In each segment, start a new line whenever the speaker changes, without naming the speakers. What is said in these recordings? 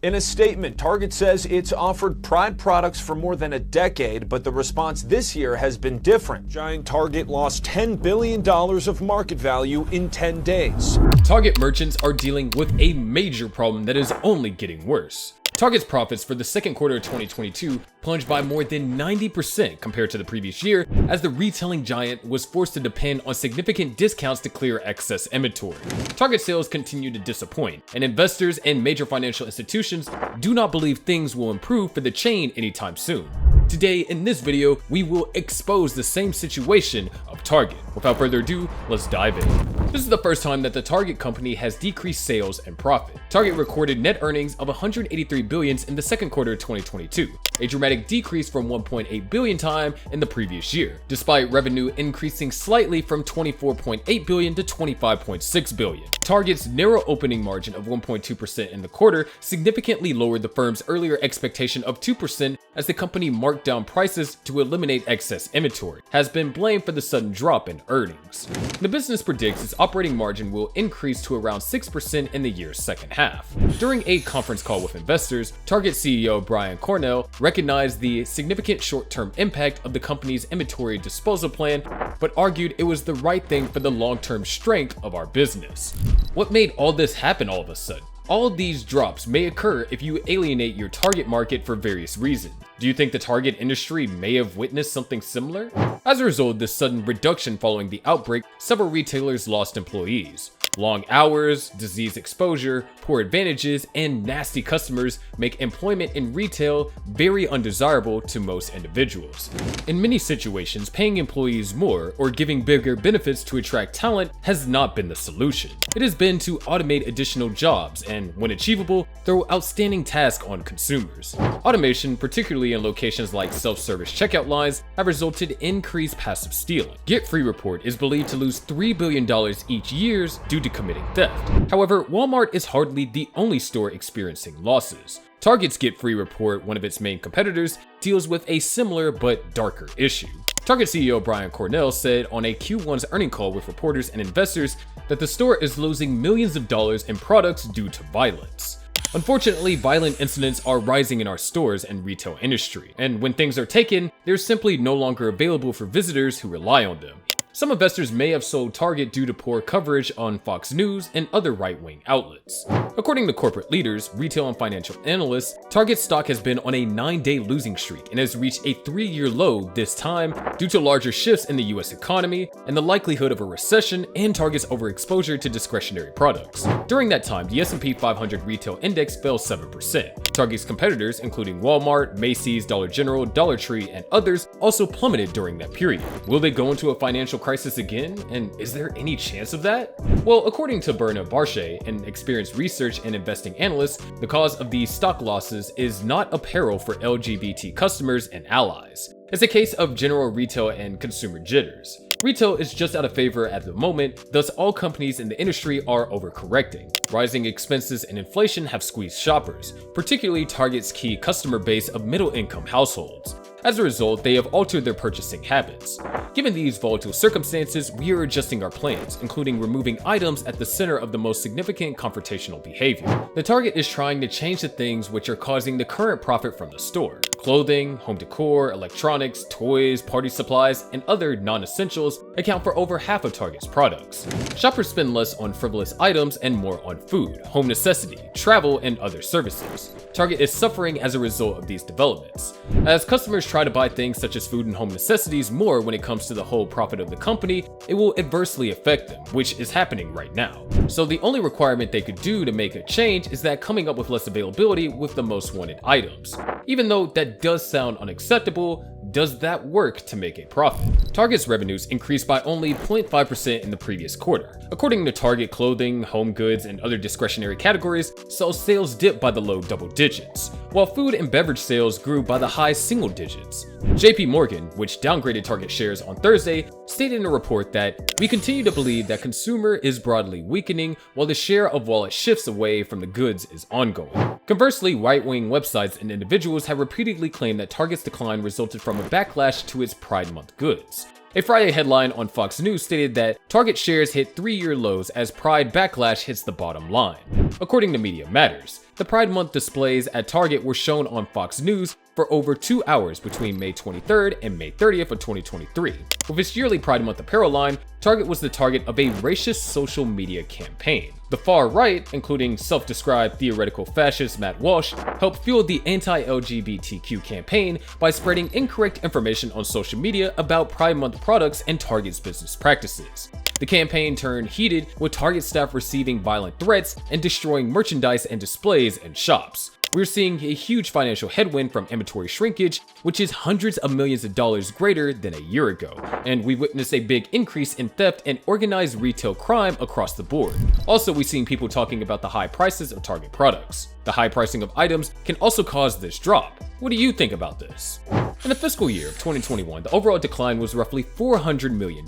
In a statement, Target says it's offered Pride products for more than a decade, but the response this year has been different. Giant Target lost $10 billion of market value in 10 days.
Target merchants are dealing with a major problem that is only getting worse. Target's profits for the second quarter of 2022 plunged by more than 90% compared to the previous year, as the retailing giant was forced to depend on significant discounts to clear excess inventory. Target sales continue to disappoint, and investors and major financial institutions do not believe things will improve for the chain anytime soon. Today, in this video, we will expose the same situation of Target. Without further ado, let's dive in. This is the first time that the Target company has decreased sales and profit. Target recorded net earnings of $183 billion in the second quarter of 2022, a dramatic decrease from $1.8 billion in the previous year, despite revenue increasing slightly from $24.8 billion to $25.6 billion. Target's narrow opening margin of 1.2% in the quarter significantly lowered the firm's earlier expectation of 2% as the company marked down prices to eliminate excess inventory, has been blamed for the sudden drop in earnings. The business predicts its operating margin will increase to around 6% in the year's second half. During a conference call with investors, Target CEO Brian Cornell recognized the significant short-term impact of the company's inventory disposal plan, but argued it was the right thing for the long-term strength of our business. What made all this happen all of a sudden? All of these drops may occur if you alienate your target market for various reasons. Do you think the Target industry may have witnessed something similar? As a result of this sudden reduction following the outbreak, several retailers lost employees. Long hours, disease exposure, poor advantages, and nasty customers make employment in retail very undesirable to most individuals. In many situations, paying employees more or giving bigger benefits to attract talent has not been the solution. It has been to automate additional jobs and, when achievable, throw outstanding tasks on consumers. Automation, particularly in locations like self-service checkout lines, have resulted in increased passive stealing. Get Free Report is believed to lose $3 billion each year due to committing theft. However, Walmart is hardly the only store experiencing losses. Target's Get Free Report, one of its main competitors, deals with a similar but darker issue. Target CEO Brian Cornell said on a Q1's earnings call with reporters and investors that the store is losing millions of dollars in products due to violence. Unfortunately, violent incidents are rising in our stores and retail industry, and when things are taken, they're simply no longer available for visitors who rely on them. Some investors may have sold Target due to poor coverage on Fox News and other right-wing outlets. According to corporate leaders, retail and financial analysts, Target stock has been on a 9-day losing streak and has reached a 3-year low this time due to larger shifts in the US economy and the likelihood of a recession and Target's overexposure to discretionary products. During that time, the S&P 500 retail index fell 7%. Target's competitors, including Walmart, Macy's, Dollar General, Dollar Tree, and others, also plummeted during that period. Will they go into a financial crisis again? And is there any chance of that? Well, according to Bernard Barchet, an experienced research and investing analyst, the cause of these stock losses is not apparel for LGBT customers and allies. It's a case of general retail and consumer jitters. Retail is just out of favor at the moment, thus all companies in the industry are overcorrecting. Rising expenses and inflation have squeezed shoppers, particularly Target's key customer base of middle-income households. As a result, they have altered their purchasing habits. Given these volatile circumstances, we are adjusting our plans, including removing items at the center of the most significant confrontational behavior. The Target is trying to change the things which are causing the current profit from the store. Clothing, home decor, electronics, toys, party supplies, and other non-essentials account for over half of Target's products. Shoppers spend less on frivolous items and more on food, home necessity, travel, and other services. Target is suffering as a result of these developments. As customers try to buy things such as food and home necessities more when it comes to the whole profit of the company, it will adversely affect them, which is happening right now. So the only requirement they could do to make a change is that coming up with less availability with the most wanted items. Even though that does sound unacceptable, does that work to make a profit? Target's revenues increased by only 0.5% in the previous quarter. According to Target, clothing, home goods, and other discretionary categories saw sales dip by the low double digits, while food and beverage sales grew by the high single digits. JP Morgan, which downgraded Target shares on Thursday, stated in a report that we continue to believe that consumer is broadly weakening while the share of wallet shifts away from the goods is ongoing. Conversely, right-wing websites and individuals have repeatedly claimed that Target's decline resulted from a backlash to its Pride Month goods. A Friday headline on Fox News stated that Target shares hit 3-year lows as Pride backlash hits the bottom line. According to Media Matters, the Pride Month displays at Target were shown on Fox News for over 2 hours between May 23rd and May 30th of 2023. With its yearly Pride Month apparel line, Target was the target of a racist social media campaign. The far right, including self-described theoretical fascist Matt Walsh, helped fuel the anti-LGBTQ campaign by spreading incorrect information on social media about Pride Month products and Target's business practices. The campaign turned heated, with Target staff receiving violent threats and destroying merchandise and displays in shops. We're seeing a huge financial headwind from inventory shrinkage, which is hundreds of millions of dollars greater than a year ago, and we witnessed a big increase in theft and organized retail crime across the board. Also, we've seen people talking about the high prices of Target products. The high pricing of items can also cause this drop. What do you think about this? In the fiscal year of 2021, the overall decline was roughly $400 million,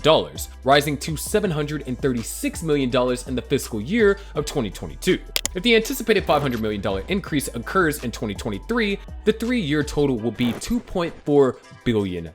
rising to $736 million in the fiscal year of 2022. If the anticipated $500 million increase occurs in 2023, the 3-year total will be $2.4 billion.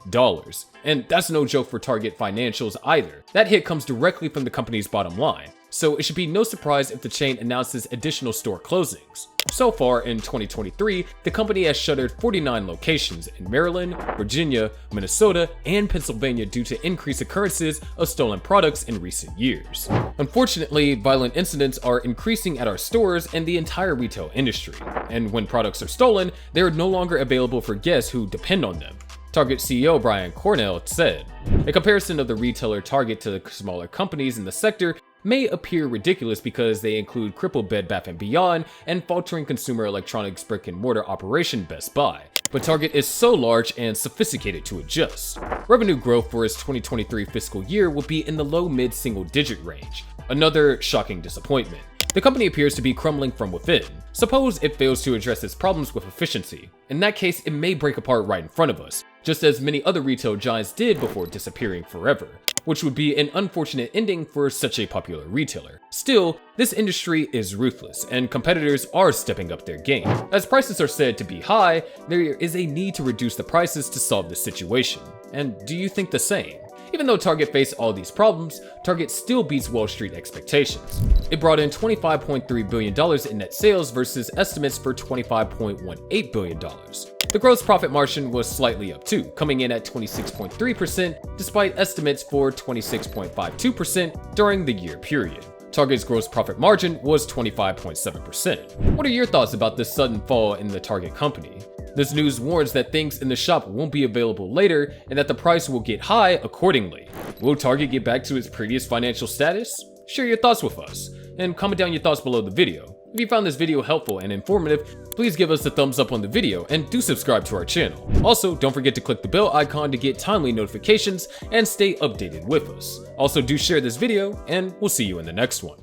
And that's no joke for Target financials either. That hit comes directly from the company's bottom line, so it should be no surprise if the chain announces additional store closings. So far in 2023, the company has shuttered 49 locations in Maryland, Virginia, Minnesota, and Pennsylvania due to increased occurrences of stolen products in recent years. Unfortunately, violent incidents are increasing at our stores and the entire retail industry, and when products are stolen, they are no longer available for guests who depend on them. Target CEO Brian Cornell said, "A comparison of the retailer Target to the smaller companies in the sector may appear ridiculous because they include crippled Bed Bath & Beyond and faltering consumer electronics brick-and-mortar operation Best Buy. But Target is so large and sophisticated to adjust. Revenue growth for its 2023 fiscal year will be in the low mid-single-digit range. Another shocking disappointment. The company appears to be crumbling from within. Suppose it fails to address its problems with efficiency. In that case, it may break apart right in front of us, just as many other retail giants did before disappearing forever, which would be an unfortunate ending for such a popular retailer. Still, this industry is ruthless, and competitors are stepping up their game. As prices are said to be high, there is a need to reduce the prices to solve the situation. And do you think the same? Even though Target faced all these problems, Target still beats Wall Street expectations. It brought in $25.3 billion in net sales versus estimates for $25.18 billion. The gross profit margin was slightly up too, coming in at 26.3% despite estimates for 26.52% during the year period. Target's gross profit margin was 25.7%. What are your thoughts about this sudden fall in the Target company? This news warns that things in the shop won't be available later and that the price will get high accordingly. Will Target get back to its previous financial status? Share your thoughts with us and comment down your thoughts below the video. If you found this video helpful and informative, please give us a thumbs up on the video and do subscribe to our channel. Also, don't forget to click the bell icon to get timely notifications and stay updated with us. Also, do share this video and we'll see you in the next one.